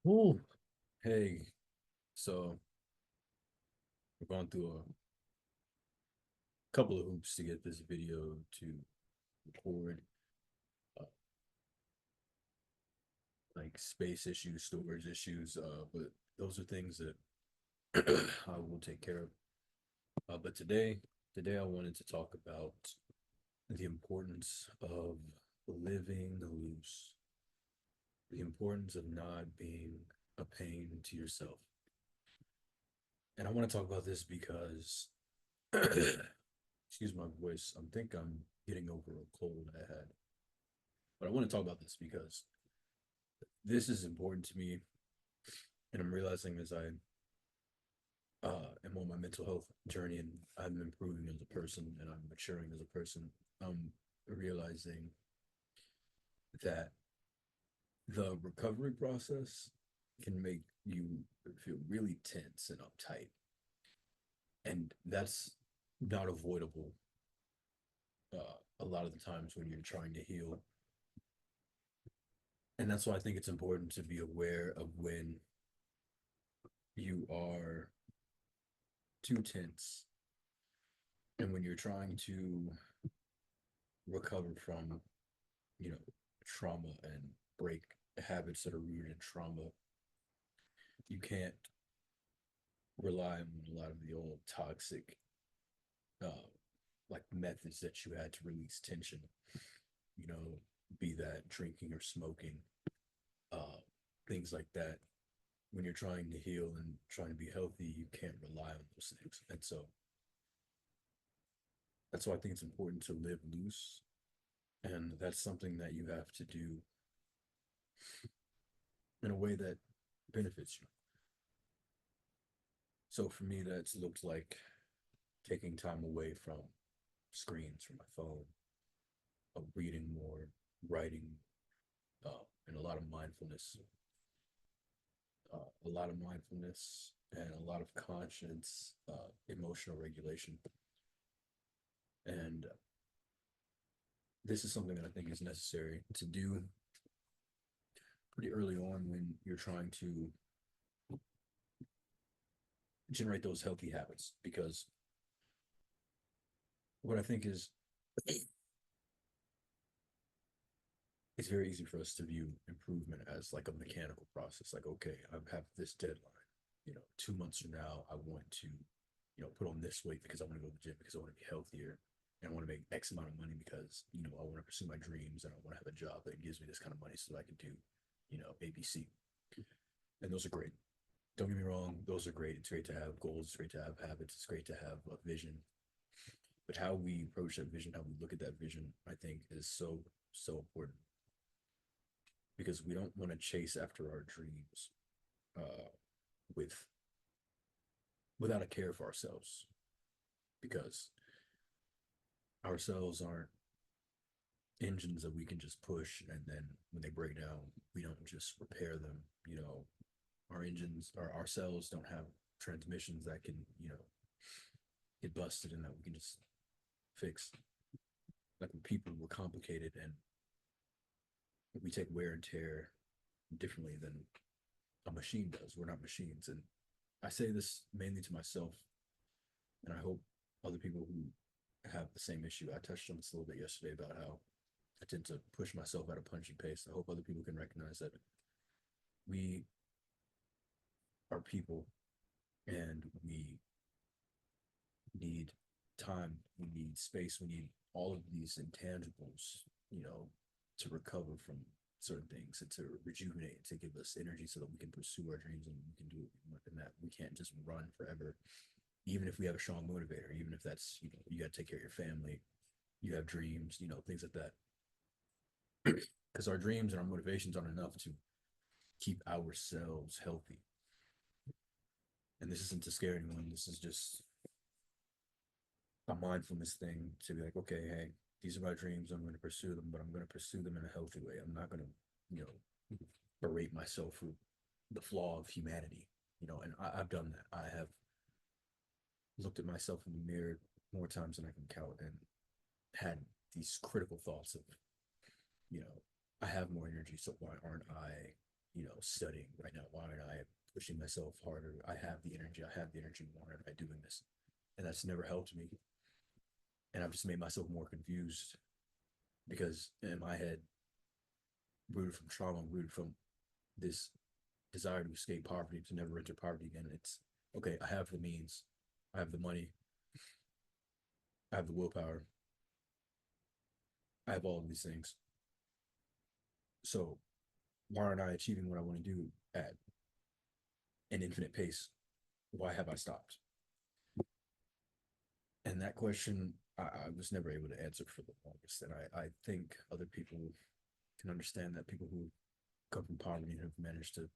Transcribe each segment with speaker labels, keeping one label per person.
Speaker 1: Ooh, hey, so we're going through a couple of hoops to get this video to record, uh, like space issues, storage issues, but those are things that I will take care of. But today I wanted to talk about the importance of living loose, the importance of not being a pain to yourself. And I want to talk about this because, excuse my voice, I think I'm getting over a cold I had. But I want to talk about this because this is important to me, and I'm realizing as I am on my mental health journey and I'm improving as a person and I'm maturing as a person. I'm realizing that the recovery process can make you feel really tense and uptight, and that's not avoidable a lot of the times when you're trying to heal. And that's why I think it's important to be aware of when you are too tense and when you're trying to recover from, you know, trauma and break habits that are rooted in trauma. You can't rely on a lot of the old toxic, uh, like methods that you had to release tension, you know, be that drinking or smoking, uh, things like that. When you're trying to heal and trying to be healthy, you can't rely on those things. And so that's why I think it's important to live loose. And that's something that you have to do in a way that benefits you. So for me, that's looked like taking time away from screens, from my phone, of reading more, writing, and a lot of mindfulness, and a lot of conscious, emotional regulation. And this is something that I think is necessary to do pretty early on when you're trying to generate those healthy habits. Because what I think is it's very easy for us to view improvement as like a mechanical process. Like, okay, I have this deadline. 2 months from now, I want to, put on this weight because I want to go to the gym because I want to be healthier and I want to make X amount of money because, I want to pursue my dreams and I want to have a job that gives me this kind of money so that I can do, ABC. And those are great. Don't get me wrong, those are great. It's great to have goals, it's great to have habits, it's great to have a vision. But how we approach that vision, how we look at that vision, I think is so, so important because we don't want to chase after our dreams uh, with without a care for ourselves because our cells aren't engines that we can just push and then when they break down we don't just repair them. Our engines or our cells don't have transmissions that can get busted and that we can just fix. Like when people were complicated and we take wear and tear differently than a machine does. We're not machines. And I say this mainly to myself, and I hope other people who have the same issue. I touched on this a little bit yesterday about how I tend to push myself at a punchy pace. I hope other people can recognize that we are people and we need time, we need space, we need all of these intangibles, to recover from certain things and to rejuvenate, to give us energy so that we can pursue our dreams and we can do it and that we can't just run forever, even if we have a strong motivator, even if that's, you got to take care of your family, you have dreams, things like that. Because our dreams and our motivations aren't enough to keep ourselves healthy. And this isn't to scare anyone. This is just a mindfulness thing to be like, okay, hey, these are my dreams. I'm going to pursue them, but I'm going to pursue them in a healthy way. I'm not going to, berate myself for the flaw of humanity, and I've done that. I have looked at myself in the mirror more times than I can count and had these critical thoughts of, you know, I have more energy, so why aren't I? studying right now? Why aren't I pushing myself harder? I have the energy. I have the energy. Why aren't I doing this? And that's never helped me. And I've just made myself more confused because in my head, rooted from trauma, rooted from this desire to escape poverty, to never enter poverty again. It's okay. I have the means. I have the money. I have the willpower. I have all of these things. So why aren't I achieving what I want to do at an infinite pace? Why have I stopped? And that question I was never able to answer for the longest. And I think other people can understand that, people who come from poverty and have managed to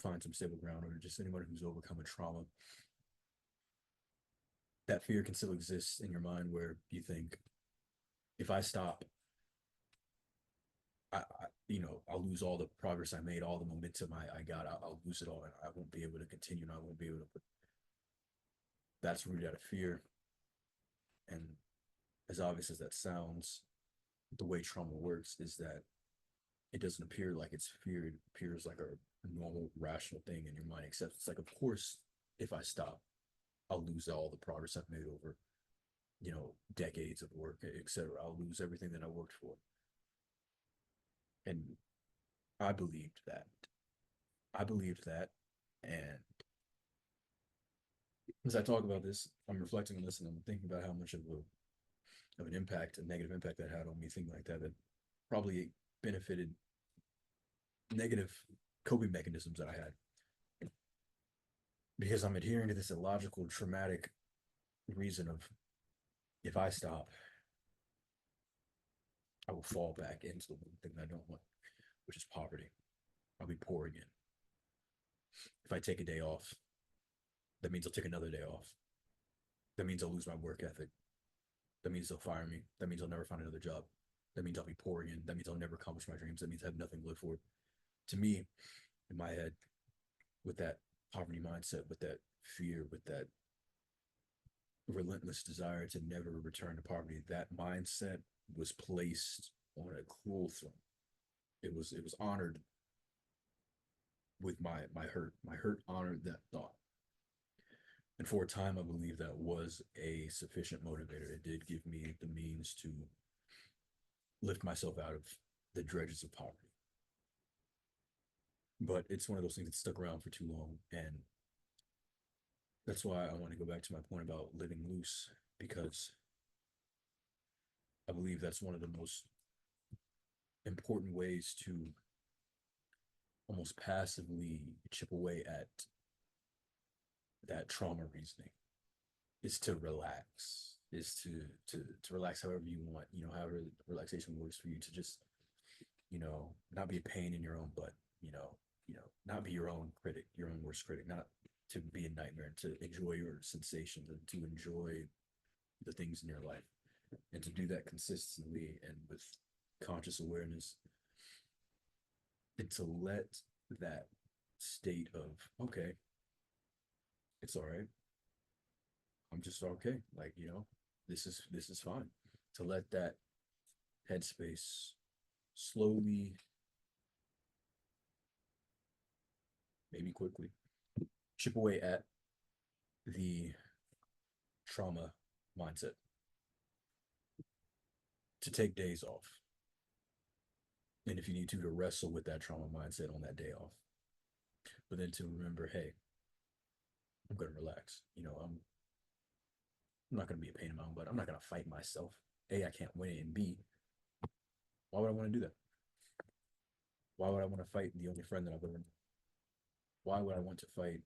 Speaker 1: find some stable ground, or just anyone who's overcome a trauma, that fear can still exist in your mind where you think, if I stop, I'll lose all the progress I made, all the momentum I got. I'll lose it all, and I won't be able to continue, and I won't be able to. But that's rooted out of fear, and as obvious as that sounds, the way trauma works is that it doesn't appear like it's fear. It appears like a normal, rational thing in your mind. Except it's like, of course, if I stop, I'll lose all the progress I've made over, decades of work, etc. I'll lose everything that I worked for, and I believed that. I believed that, and as I talk about this, I'm reflecting on this, and I'm thinking about how much of an impact, a negative impact that had on me, thinking like that, that probably benefited negative coping mechanisms that I had, because I'm adhering to this illogical, traumatic reason of, if I stop, I will fall back into the one thing that I don't want, which is poverty. I'll be poor again. If I take a day off, that means I'll take another day off. That means I'll lose my work ethic. That means they'll fire me. That means I'll never find another job. That means I'll be poor again. That means I'll never accomplish my dreams. That means I have nothing to live for. To me, in my head, with that poverty mindset, with that fear, with that relentless desire to never return to poverty, that mindset was placed on a cruel throne. It was honored with my hurt. My hurt honored that thought. And for a time, I believe that was a sufficient motivator. It did give me the means to lift myself out of the dredges of poverty. But it's one of those things that stuck around for too long. And that's why I want to go back to my point about living loose, because I believe that's one of the most important ways to almost passively chip away at that trauma reasoning, is to relax, is to relax however you want, however relaxation works for you, to just, not be a pain in your own butt, not be your own critic, your own worst critic, not to be a nightmare, to enjoy your sensations and to enjoy the things in your life, and to do that consistently and with conscious awareness, and to let that state of, okay, it's all right, I'm just okay, like, this is fine, to let that headspace slowly, maybe quickly, chip away at the trauma mindset, to take days off, and if you need to wrestle with that trauma mindset on that day off, but then to remember, hey, I'm going to relax. I'm not going to be a pain in my own butt. I'm not going to fight myself. A, I can't win, and B, why would I want to do that? Why would I want to fight the only friend that I've ever? Why would I want to fight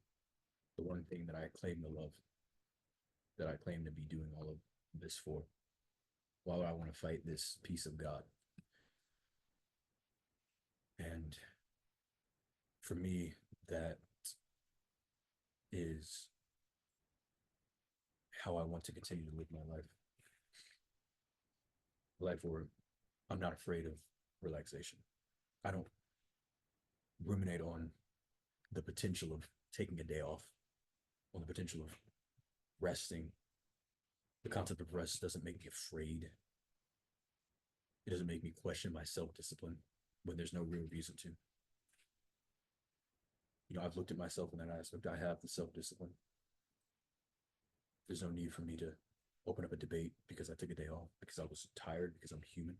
Speaker 1: the one thing that I claim to love, that I claim to be doing all of this for? Why would I want to fight this piece of God? And for me, that is how I want to continue to live my life. A life where I'm not afraid of relaxation. I don't ruminate on the potential of taking a day off, on the potential of resting. The concept of rest doesn't make me afraid. It doesn't make me question my self discipline when there's no real reason to. I've looked at myself in that aspect. I have the self-discipline. There's no need for me to open up a debate because I took a day off, because I was tired, because I'm human.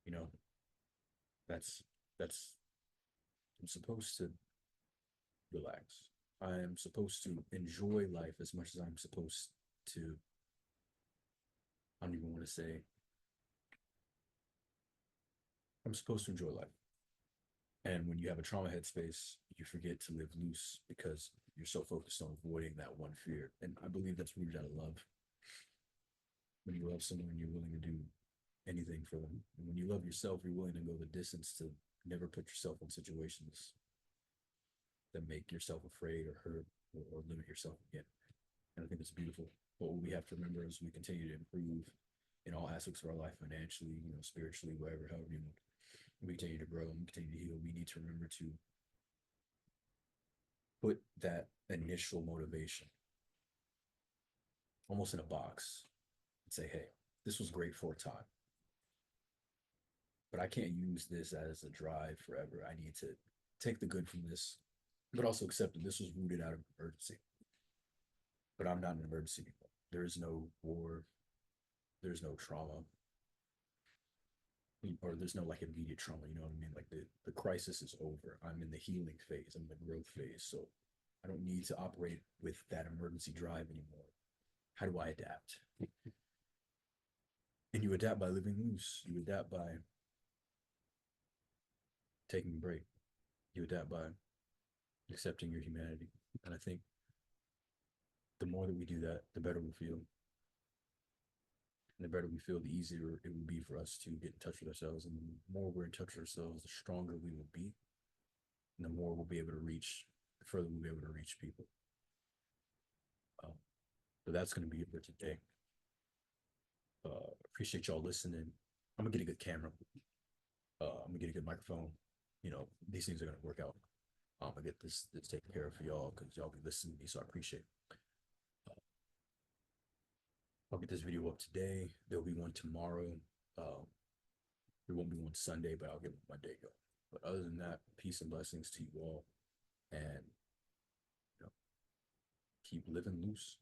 Speaker 1: You know, that's I'm supposed to relax. I am supposed to enjoy life as much as I'm supposed to. I don't even want to say I'm supposed to enjoy life. And when you have a trauma headspace, you forget to live loose because you're so focused on avoiding that one fear. And I believe that's rooted out of love. When you love someone, you're willing to do anything for them. And when you love yourself, you're willing to go the distance to never put yourself in situations that make yourself afraid or hurt or limit yourself again. And I think it's beautiful. But what we have to remember as we continue to improve in all aspects of our life, financially, spiritually, wherever, however we continue to grow and continue to heal, we need to remember to put that initial motivation almost in a box and say, hey, this was great for a time, but I can't use this as a drive forever. I need to take the good from this, but also accept that this was rooted out of emergency. But I'm not an emergency anymore. There is no war, there's no trauma, or there's no like immediate trauma. You know what I mean? Like the crisis is over. I'm in the healing phase. I'm in the growth phase. So I don't need to operate with that emergency drive anymore. How do I adapt? And you adapt by living loose. You adapt by taking a break. You adapt by accepting your humanity. And I think the more that we do that, the better we feel. And the better we feel, the easier it will be for us to get in touch with ourselves. And the more we're in touch with ourselves, the stronger we will be. And the more we'll be able to reach, the further we'll be able to reach people. But that's going to be it for today. Appreciate y'all listening. I'm going to get a good camera. I'm going to get a good microphone. These things are going to work out. I'm going to get this taken care of for y'all because y'all be listening to me, so I appreciate it. I'll get this video up today. There'll be one tomorrow. There won't be one Sunday, but I'll get my day going. But other than that, peace and blessings to you all, and keep living loose.